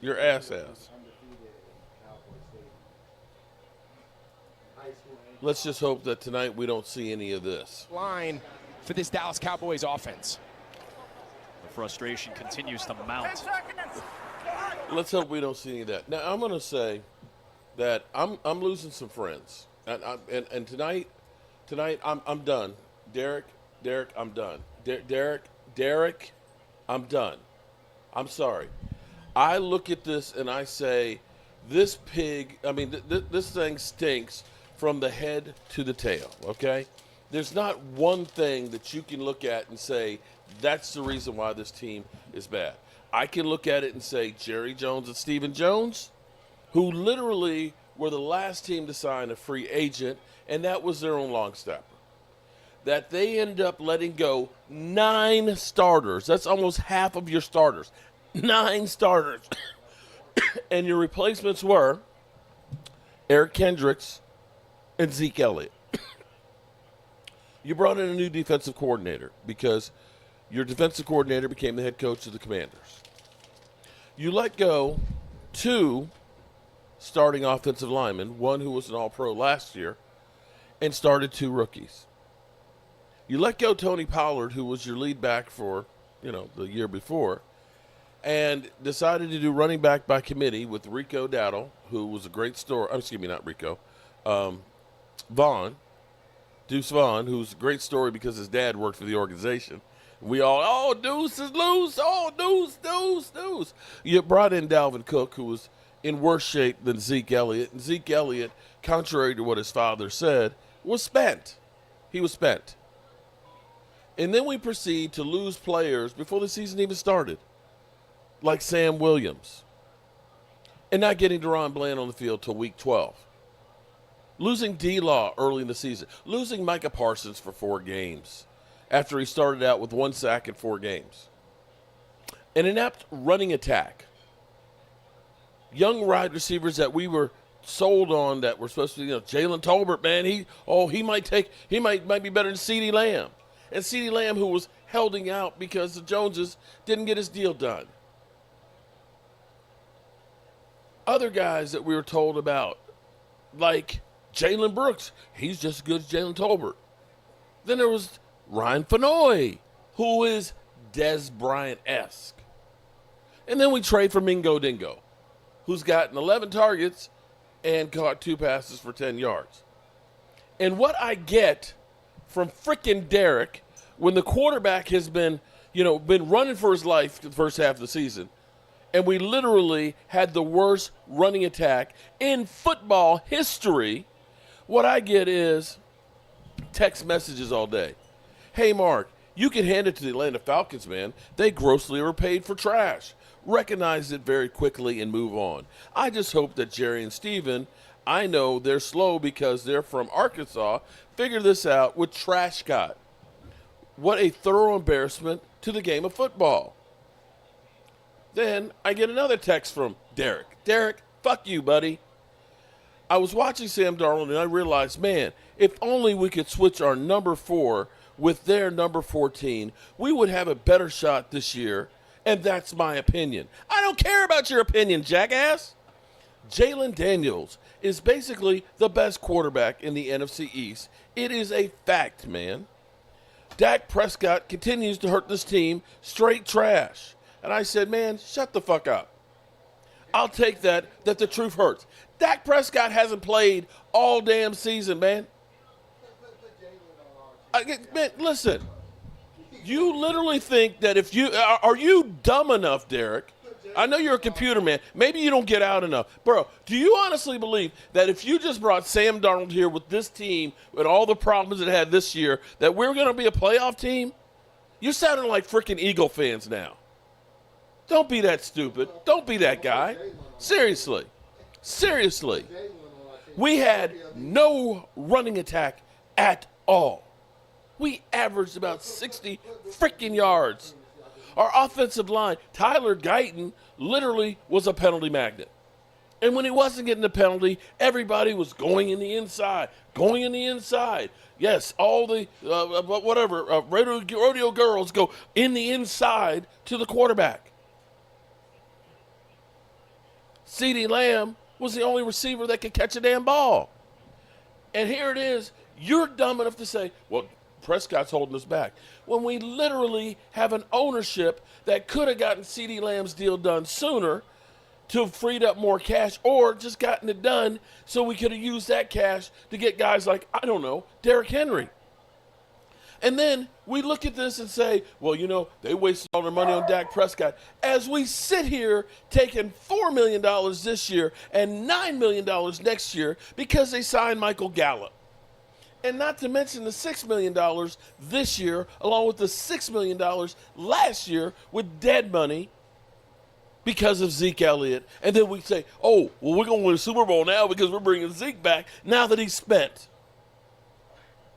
Your ass. Let's just hope that tonight we don't see any of this. Line for this Dallas Cowboys offense. The frustration continues to mount. Let's hope we don't see any of that. Now I'm going to say that I'm losing some friends, and tonight I'm done. Derek, I'm done. Derek, I'm done. I'm sorry. I look at this and I say, this pig. I mean, this thing stinks from the head to the tail. Okay, there's not one thing that you can look at and say that's the reason why this team is bad. I can look at it and say Jerry Jones and Stephen Jones, who literally were the last team to sign a free agent, and that was their own long snapper. That they ended up letting go 9 starters. That's almost half of your starters. 9 starters. And your replacements were Eric Kendricks and Zeke Elliott. You brought in a new defensive coordinator because your defensive coordinator became the head coach of the Commanders. You let go 2 starting offensive linemen, one who was an All-Pro last year, and started 2 rookies. You let go Tony Pollard, who was your lead back for, the year before, and decided to do running back by committee with Rico Dowdle, who was a great story. Excuse me, not Rico. Deuce Vaughn, who's a great story because his dad worked for the organization. We all, Deuce is loose. Deuce. You brought in Dalvin Cook, who was in worse shape than Zeke Elliott. And Zeke Elliott, contrary to what his father said, was spent. He was spent. And then we proceed to lose players before the season even started, like Sam Williams, and not getting Deron Bland on the field till week 12. Losing D-Law early in the season. Losing Micah Parsons for 4 games after he started out with 1 sack in 4 games. An inept running attack. Young wide receivers that we were sold on that were supposed to be, Jalen Tolbert, man, he might be better than CeeDee Lamb. And CeeDee Lamb, who was holding out because the Joneses didn't get his deal done. Other guys that we were told about, like Jalen Brooks, he's just as good as Jalen Tolbert. Then there was Ryan Fenoy, who is Des Bryant-esque. And then we trade for Mingo Dingo, who's gotten 11 targets and caught 2 passes for 10 yards. And what I get from frickin' Derek when the quarterback has been running for his life the first half of the season, and we literally had the worst running attack in football history, what I get is text messages all day. Hey, Mark, you can hand it to the Atlanta Falcons, man. They grossly overpaid for trash. Recognize it very quickly and move on. I just hope that Jerry and Steven, I know they're slow because they're from Arkansas, figure this out with Trash Scott. What a thorough embarrassment to the game of football. Then I get another text from Derek. Derek, fuck you, buddy. I was watching Sam Darnold and I realized, man, if only we could switch our number 4 with their number 14, we would have a better shot this year, and that's my opinion. I don't care about your opinion, jackass. Jalen Daniels is basically the best quarterback in the NFC East. It is a fact, man. Dak Prescott continues to hurt this team, straight trash. And I said, man, shut the fuck up. I'll take that the truth hurts. Dak Prescott hasn't played all damn season, man. Man, listen. You literally think that if you – are you dumb enough, Derek? I know you're a computer man. Maybe you don't get out enough. Bro, do you honestly believe that if you just brought Sam Darnold here with this team with all the problems it had this year, that we're going to be a playoff team? You're sounding like freaking Eagle fans now. Don't be that stupid. Don't be that guy. Seriously. We had no running attack at all. We averaged about 60 freaking yards. Our offensive line, Tyler Guyton, literally was a penalty magnet. And when he wasn't getting the penalty, everybody was going in the inside. Yes, all the rodeo girls go in the inside to the quarterback. CeeDee Lamb was the only receiver that could catch a damn ball. And here it is. You're dumb enough to say, well, Prescott's holding us back. When we literally have an ownership that could have gotten CeeDee Lamb's deal done sooner to have freed up more cash, or just gotten it done so we could have used that cash to get guys like, I don't know, Derrick Henry. And then we look at this and say, well, you know, they wasted all their money on Dak Prescott. As we sit here taking $4 million this year and $9 million next year because they signed Michael Gallup. And not to mention the $6 million this year, along with the $6 million last year with dead money because of Zeke Elliott. And then we say, oh, well, we're going to win a Super Bowl now because we're bringing Zeke back now that he's spent.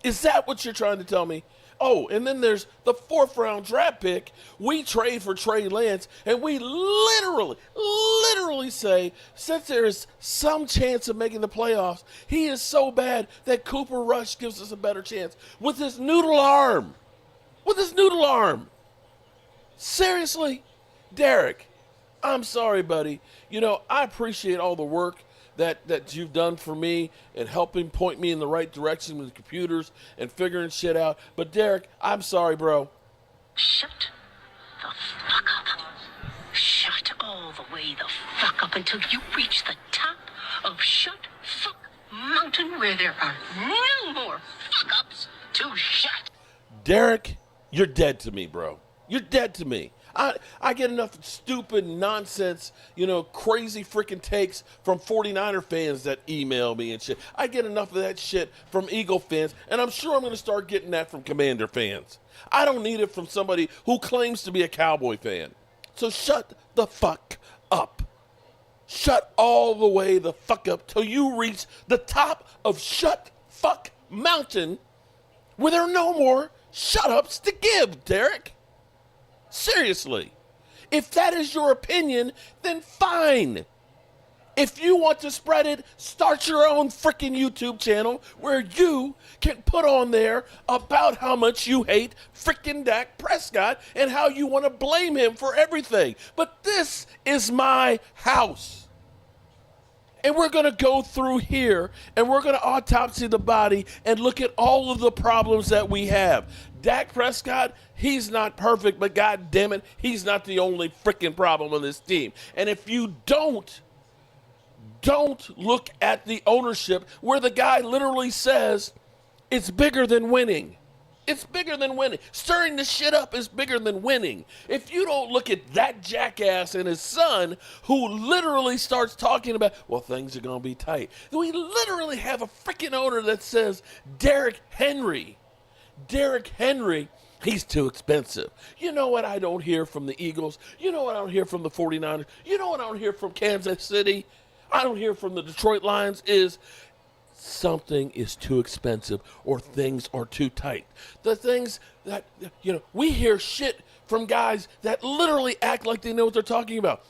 Is that what you're trying to tell me? Oh, and then there's the 4th-round draft pick. We trade for Trey Lance, and we literally say, since there is some chance of making the playoffs, he is so bad that Cooper Rush gives us a better chance with his noodle arm. Seriously? Derek, I'm sorry, buddy. You know, I appreciate all the work that you've done for me and helping point me in the right direction with computers and figuring shit out. But Derek, I'm sorry, bro. Shut the fuck up. Shut all the way the fuck up until you reach the top of Shut Fuck Mountain, where there are no more fuck ups to shut. Derek, you're dead to me, bro. You're dead to me. I get enough stupid nonsense, you know, crazy freaking takes from 49er fans that email me and shit. I get enough of that shit from Eagle fans, and I'm sure I'm going to start getting that from Commander fans. I don't need it from somebody who claims to be a Cowboy fan. So shut the fuck up. Shut all the way the fuck up till you reach the top of Shut Fuck Mountain where there are no more shut-ups to give, Derek. Seriously. If that is your opinion, then fine. If you want to spread it, start your own freaking YouTube channel where you can put on there about how much you hate freaking Dak Prescott and how you want to blame him for everything. But this is my house. And we're going to go through here and we're going to autopsy the body and look at all of the problems that we have. Dak Prescott, he's not perfect, but God damn it, he's not the only freaking problem on this team. And if you don't look at the ownership where the guy literally says it's bigger than winning. It's bigger than winning. Stirring the shit up is bigger than winning. If you don't look at that jackass and his son who literally starts talking about, well, things are going to be tight. We literally have a freaking owner that says Derrick Henry, he's too expensive. You know what I don't hear from the Eagles? You know what I don't hear from the 49ers? You know what I don't hear from Kansas City? I don't hear from the Detroit Lions is something is too expensive or things are too tight. The things that, you know, we hear shit from guys that literally act like they know what they're talking about.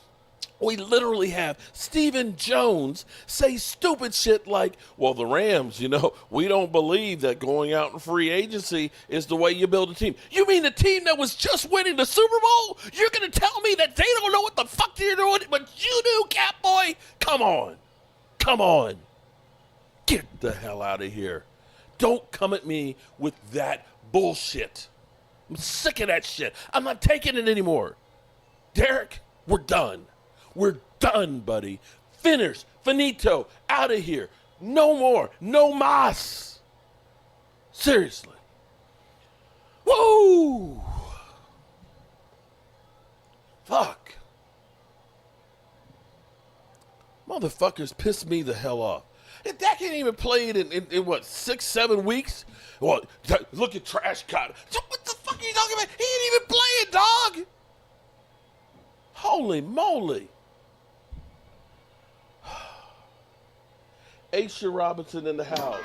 We literally have Stephen Jones say stupid shit like, well, the Rams, you know, we don't believe that going out in free agency is the way you build a team. You mean the team that was just winning the Super Bowl? You're going to tell me that they don't know what the fuck they're doing, but you do, Catboy? Come on. Get the hell out of here. Don't come at me with that bullshit. I'm sick of that shit. I'm not taking it anymore. Derek, we're done. We're done, buddy. Finish. Finito. Out of here. No more. No mas. Seriously. Woo! Fuck. Motherfuckers piss me the hell off. And Dak ain't even played in what, 6-7 weeks? Well, look at Trash Cotton. What the fuck are you talking about? He ain't even playing, dog. Holy moly. Aisha Robinson in the house.